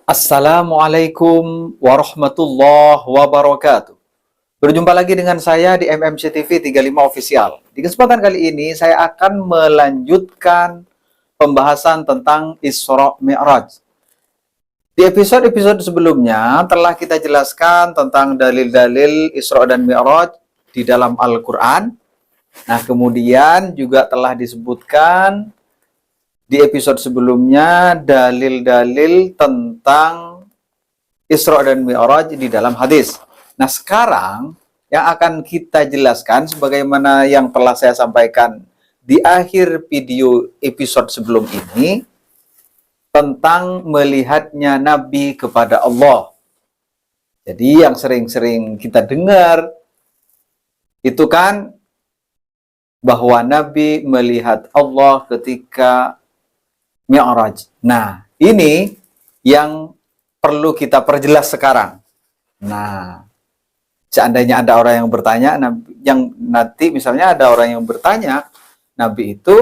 Assalamualaikum warahmatullahi wabarakatuh. Berjumpa lagi dengan saya di MMC TV 35 Official. Di kesempatan kali ini saya akan melanjutkan pembahasan tentang Isra Mi'raj. Di episode-episode sebelumnya telah kita jelaskan tentang dalil-dalil Isra dan Mi'raj di dalam Al-Quran. Nah, kemudian juga telah disebutkan di episode sebelumnya dalil-dalil tentang Isra dan Mi'raj di dalam hadis. Nah, sekarang yang akan kita jelaskan sebagaimana yang telah saya sampaikan di akhir video episode sebelum ini tentang melihatnya Nabi kepada Allah. Jadi yang sering-sering kita dengar itu kan bahwa Nabi melihat Allah ketika Mi'raj. Nah, ini yang perlu kita perjelas sekarang. Nah, seandainya ada orang yang bertanya, nanti misalnya ada orang yang bertanya, Nabi itu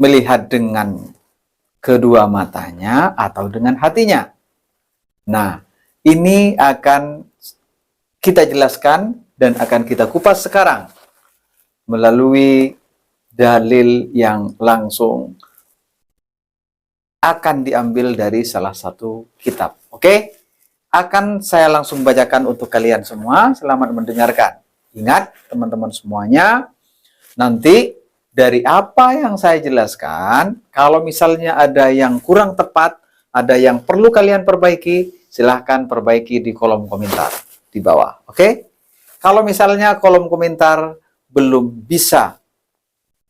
melihat dengan kedua matanya atau dengan hatinya. Nah, ini akan kita jelaskan dan akan kita kupas sekarang melalui dalil yang langsung akan diambil dari salah satu kitab. Oke? Akan saya langsung bacakan untuk kalian semua. Selamat mendengarkan. Ingat, teman-teman semuanya, nanti dari apa yang saya jelaskan, kalau misalnya ada yang kurang tepat, ada yang perlu kalian perbaiki, silahkan perbaiki di kolom komentar di bawah. Oke? Kalau misalnya kolom komentar belum bisa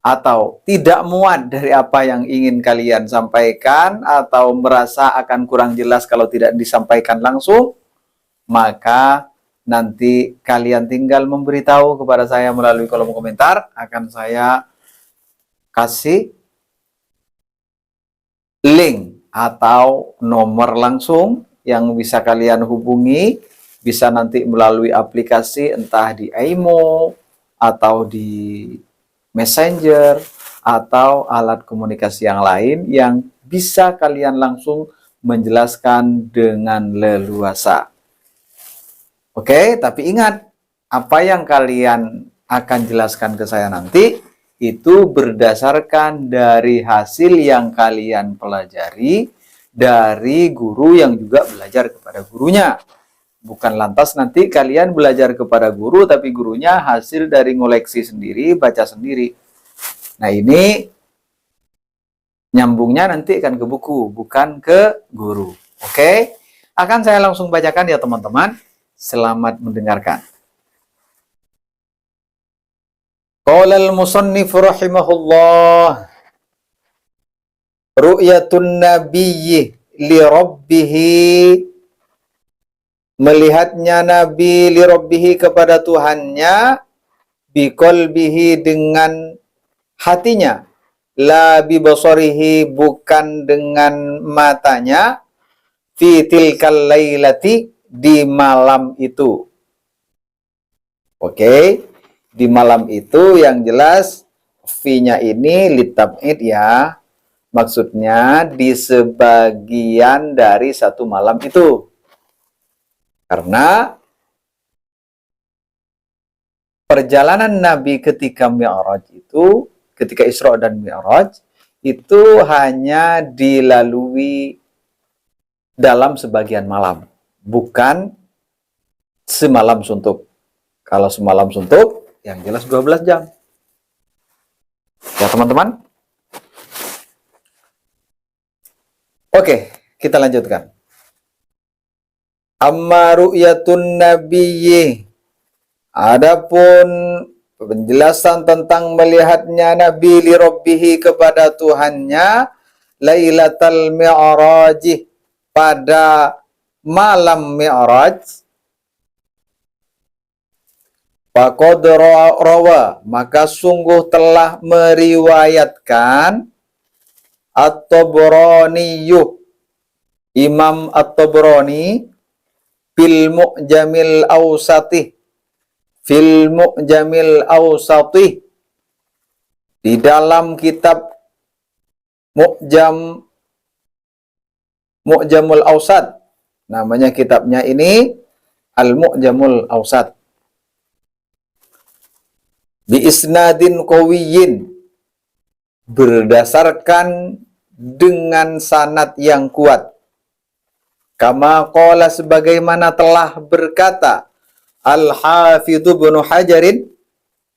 atau tidak muat dari apa yang ingin kalian sampaikan atau merasa akan kurang jelas kalau tidak disampaikan langsung, maka nanti kalian tinggal memberitahu kepada saya melalui kolom komentar, akan saya kasih link atau nomor langsung yang bisa kalian hubungi, bisa nanti melalui aplikasi entah di Imo atau di Messenger, atau alat komunikasi yang lain yang bisa kalian langsung menjelaskan dengan leluasa. Oke, tapi ingat, apa yang kalian akan jelaskan ke saya nanti, itu berdasarkan dari hasil yang kalian pelajari, dari guru yang juga belajar kepada gurunya. Bukan lantas nanti kalian belajar kepada guru, tapi gurunya hasil dari ngoleksi sendiri, baca sendiri. Nah, ini nyambungnya nanti akan ke buku, bukan ke guru. Oke? Akan saya langsung bacakan ya teman-teman. Selamat mendengarkan. Qala al-musannif rahimahullah, ru'yatun nabiyyi li rabbihi, melihatnya Nabi li rabbihi kepada Tuhannya, biqalbihi dengan hatinya, la bibasarihi bukan dengan matanya, fi tilkal lailati di malam itu. Oke, di malam itu yang jelas fi-nya ini litab'id ya. Maksudnya di sebagian dari satu malam itu. Karena perjalanan Nabi ketika Mi'raj itu, ketika Isra dan Mi'raj, itu hanya dilalui dalam sebagian malam. Bukan semalam suntuk. Kalau semalam suntuk, yang jelas 12 jam. Ya teman-teman? Oke, kita lanjutkan. Amma ru'yatun nabiyyi, adapun penjelasan tentang melihatnya Nabi li rabbihi kepada Tuhannya, Lailatul Mi'raj, pada malam Mi'raj, faqad rawa, maka sungguh telah meriwayatkan At-Tabrani, Imam At-Tabrani, fil Mu'jamil Awsatih, fil Mu'jamil Awsatih, di dalam kitab Mu'jam Mu'jamul Awsat. Namanya kitabnya ini Al-Mu'jamul Awsat. Bi isnadin qawiyyin, berdasarkan dengan sanad yang kuat. Kama qala, sebagaimana telah berkata Al-Hafidz Ibnu Hajarin,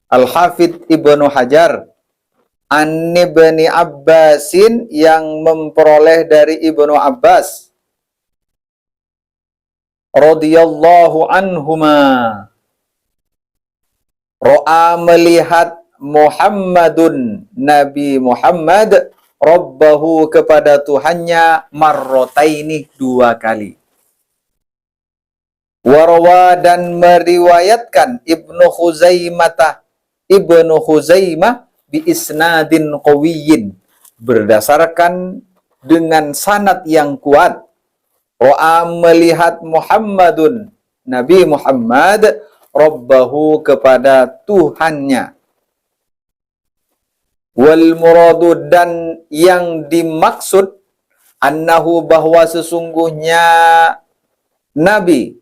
Al-Hafidz Ibnu Hajar, an Ibni Abbasin, yang memperoleh dari Ibnu Abbas radhiyallahu anhuma, ro'a, melihat Muhammadun, Nabi Muhammad, Rabbahu, kepada Tuhannya, marrotaini, 2 kali. Warwa, dan meriwayatkan Ibnu Khuzaimah bi isnadin qawiyyin, berdasarkan dengan sanad yang kuat. Ro'a, melihat Muhammadun, Nabi Muhammad, Rabbahu, kepada Tuhannya. Wal muradu, dan yang dimaksud, annahu, bahwa sesungguhnya Nabi,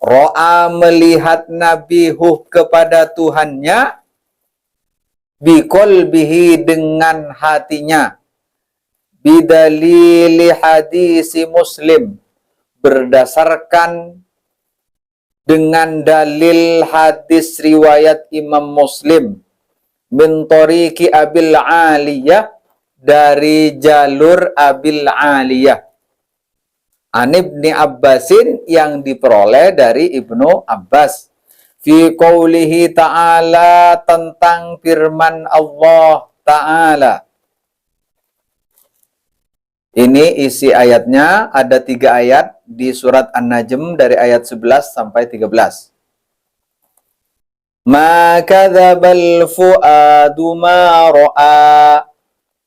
ro'a, melihat Nabi kepada Tuhannya, biqalbihi, dengan hatinya, bidalili hadisi Muslim, berdasarkan dengan dalil hadis riwayat Imam Muslim, min tariqi Abil Aliyah, dari jalur Abil Aliyah, an Ibni Abbasin, yang diperoleh dari Ibnu Abbas, fi qaulihi ta'ala, tentang firman Allah Ta'ala. Ini isi ayatnya, ada 3 ayat di surat An-Najm, dari ayat 11 sampai 13. Ma kadzabal fuadu ma ra'a,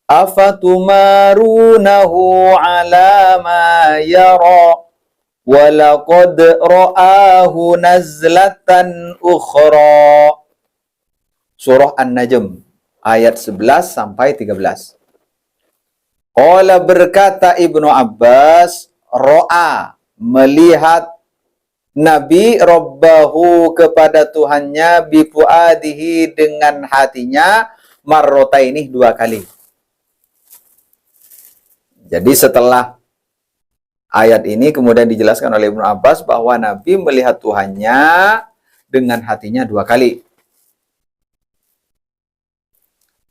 afatumarunahu ala ma yara, walaqad ra'ahu nazlatan ukhra. Surah An-Najm ayat 11 sampai 13. Qala, berkata Ibnu Abbas, ro'a, melihat Nabi Rabbahu, kepada Tuhannya, bifuadihi, dengan hatinya, marrotaini, 2 kali. Jadi setelah ayat ini kemudian dijelaskan oleh Ibnu Abbas bahwa Nabi melihat Tuhannya dengan hatinya 2 kali.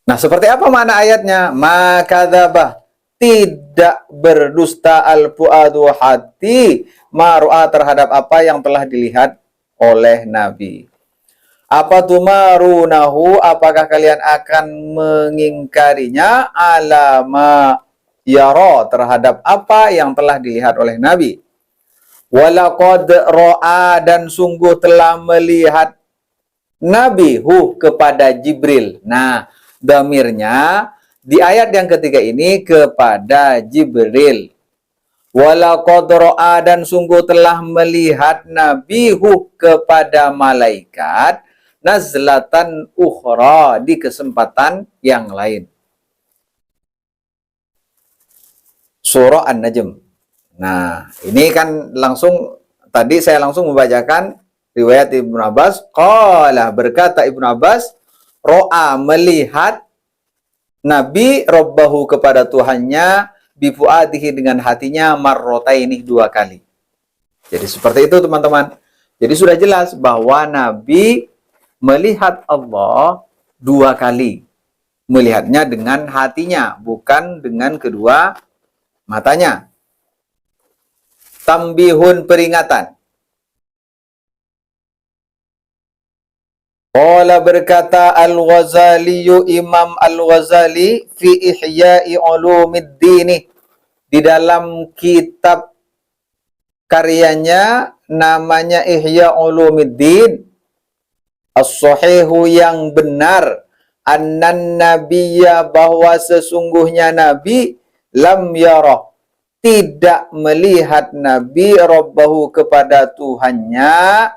Nah, seperti apa makna ayatnya? Ma kadzabah, tidak berdusta al-fuadu, hati, mar'a, terhadap apa yang telah dilihat oleh Nabi. Apa tumarunahu, apakah kalian akan mengingkarinya, alama yara, terhadap apa yang telah dilihat oleh Nabi. Walaqad ra'a, dan sungguh telah melihat Nabi kepada Jibril. Nah, dhamirnya di ayat yang ketiga ini kepada Jibril. Walaqad ra'a, dan sungguh telah melihat Nabi kepada malaikat, nazlatan ukhra, di kesempatan yang lain. Surah An-Najm. Nah, ini kan tadi saya langsung membacakan riwayat Ibnu Abbas. Qala, berkata Ibnu Abbas, ro'a, melihat Nabi Rabbahu, kepada Tuhannya, bifuadihi, dengan hatinya, marrotaini, 2 kali. Jadi seperti itu teman-teman. Jadi sudah jelas bahwa Nabi melihat Allah 2 kali. Melihatnya dengan hatinya, bukan dengan kedua matanya. Tambihun, peringatan. Qala, berkata Al-Ghazali, Imam Al-Ghazali, fi Ihya'i Ulumiddin, di dalam kitab karyanya namanya Ihya Ulumiddin, as-sahihu, yang benar, annan nabiyya, bahwa sesungguhnya Nabi, lam yara, tidak melihat Nabi Rabbahu, kepada Tuhannya,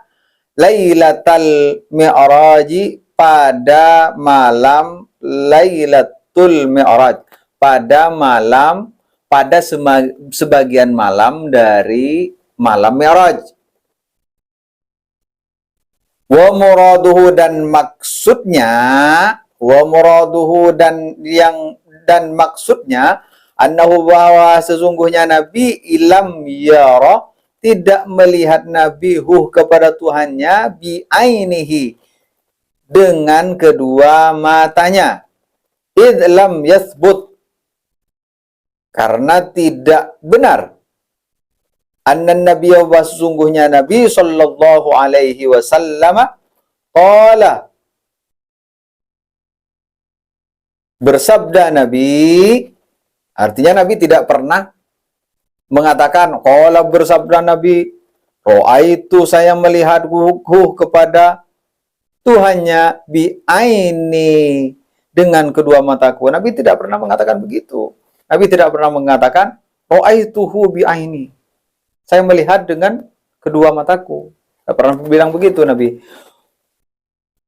Lailatul Mi'raji, pada malam Lailatul Mi'raj, pada malam pada sebagian malam dari malam Mi'raj. Wa muraduhu, dan maksudnya, wa muraduhu, dan maksudnya, annahu, bahwa sesungguhnya Nabi ilam yara, tidak melihat Nabi kepada Tuhannya bi ainihi, dengan kedua matanya. Id lam yathbut, karena tidak benar. Anna nabiyya, wa sesungguhnya Nabi sallallahu alaihi wasallam qala, bersabda Nabi, artinya Nabi tidak pernah mengatakan, qala, bersabda Nabi, ro'aitu, saya melihat kepada Tuhannya bi aini, dengan kedua mataku. Nabi tidak pernah mengatakan begitu. Nabi tidak pernah mengatakan ro'aituhu bi aini, saya melihat dengan kedua mataku. Tidak pernah bilang begitu Nabi.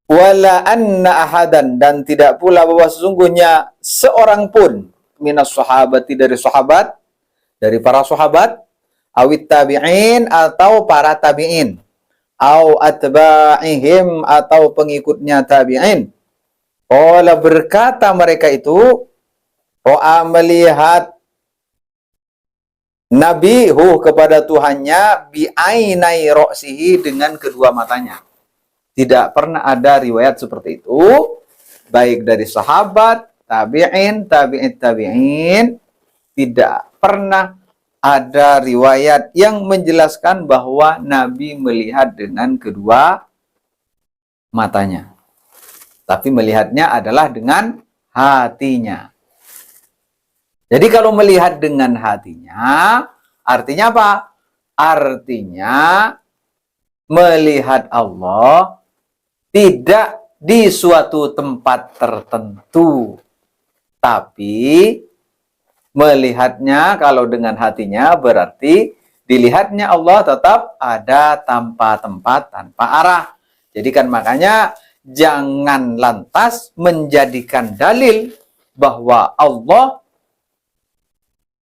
Wala anna ahadan, dan tidak pula bahwa sesungguhnya seorang pun minas sahabati, dari sahabat, dari para sahabat, awit tabi'in, atau para tabi'in, au atba'ihim, atau pengikutnya tabi'in. Qala, berkata mereka itu, ro'a, melihat Nabi kepada Tuhannya bi ainai ro'sihi, dengan kedua matanya. Tidak pernah ada riwayat seperti itu, baik dari sahabat, tabi'in, tabi'in, tidak pernah ada riwayat yang menjelaskan bahwa Nabi melihat dengan kedua matanya. Tapi melihatnya adalah dengan hatinya. Jadi kalau melihat dengan hatinya, artinya apa? Artinya melihat Allah tidak di suatu tempat tertentu, tapi melihatnya kalau dengan hatinya berarti dilihatnya Allah tetap ada tanpa tempat, tanpa arah. Jadi kan makanya jangan lantas menjadikan dalil bahwa Allah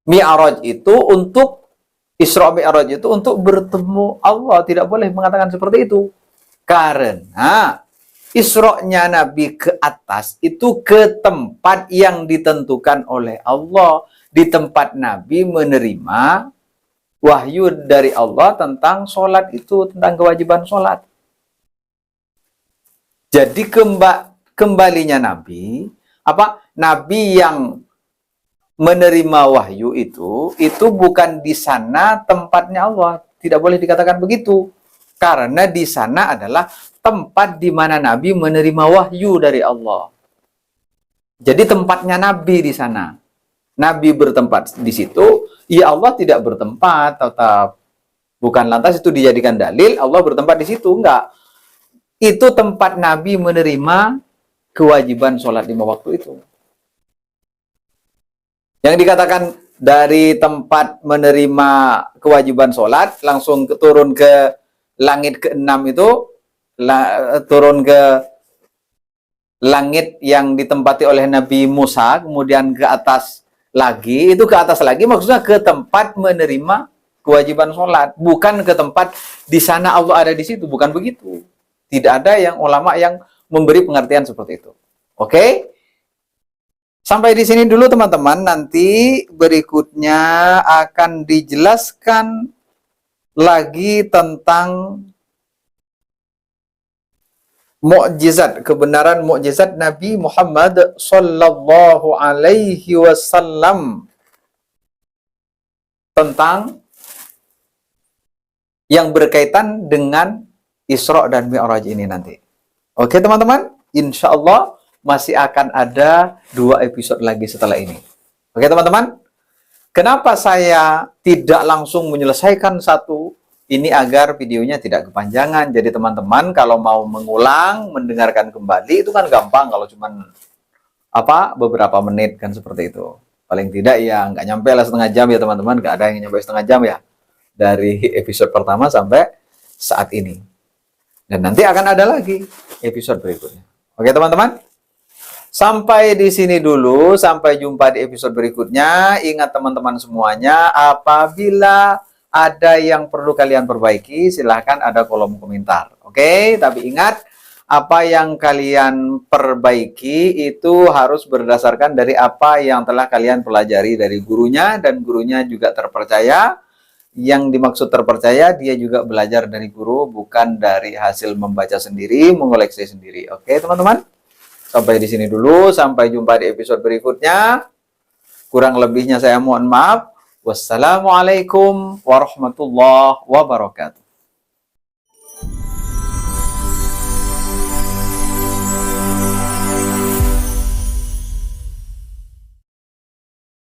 Mi'raj itu untuk Isra Mi'raj itu untuk bertemu Allah. Tidak boleh mengatakan seperti itu. Karena Isra-nya Nabi ke atas itu ke tempat yang ditentukan oleh Allah. Di tempat Nabi menerima wahyu dari Allah tentang sholat itu, tentang kewajiban sholat. Jadi kembalinya Nabi, Nabi yang menerima wahyu itu bukan di sana tempatnya Allah. Tidak boleh dikatakan begitu. Karena di sana adalah tempat di mana Nabi menerima wahyu dari Allah. Jadi tempatnya Nabi di sana. Nabi bertempat di situ, ya Allah tidak bertempat, tetap. Bukan lantas itu dijadikan dalil Allah bertempat di situ, enggak. Itu tempat Nabi menerima kewajiban sholat 5 waktu itu. Yang dikatakan dari tempat menerima kewajiban sholat, langsung turun ke langit ke-6 itu, turun ke langit yang ditempati oleh Nabi Musa, kemudian ke atas lagi, itu ke atas lagi, maksudnya ke tempat menerima kewajiban sholat. Bukan ke tempat di sana Allah ada di situ, bukan begitu. Tidak ada yang ulama yang memberi pengertian seperti itu. Oke? Sampai di sini dulu teman-teman, nanti berikutnya akan dijelaskan lagi tentang mukjizat, kebenaran mukjizat Nabi Muhammad sallallahu alaihi wasallam, tentang yang berkaitan dengan Isra dan Mi'raj ini nanti. Oke teman-teman, insya Allah masih akan ada 2 episode lagi setelah ini. Oke teman-teman, kenapa saya tidak langsung menyelesaikan satu ini agar videonya tidak kepanjangan. Jadi teman-teman kalau mau mengulang, mendengarkan kembali itu kan gampang kalau cuman beberapa menit kan seperti itu. Paling tidak ya nggak nyampe lah setengah jam ya teman-teman, nggak ada yang nyampe setengah jam ya dari episode pertama sampai saat ini. Dan nanti akan ada lagi episode berikutnya. Oke teman-teman. Sampai di sini dulu, sampai jumpa di episode berikutnya. Ingat teman-teman semuanya, apabila ada yang perlu kalian perbaiki, silahkan ada kolom komentar. Oke, tapi ingat, apa yang kalian perbaiki itu harus berdasarkan dari apa yang telah kalian pelajari dari gurunya, dan gurunya juga terpercaya. Yang dimaksud terpercaya, dia juga belajar dari guru, bukan dari hasil membaca sendiri, mengoleksi sendiri. Oke, teman-teman? Sampai di sini dulu, sampai jumpa di episode berikutnya. Kurang lebihnya saya mohon maaf. Wassalamualaikum warahmatullahi wabarakatuh.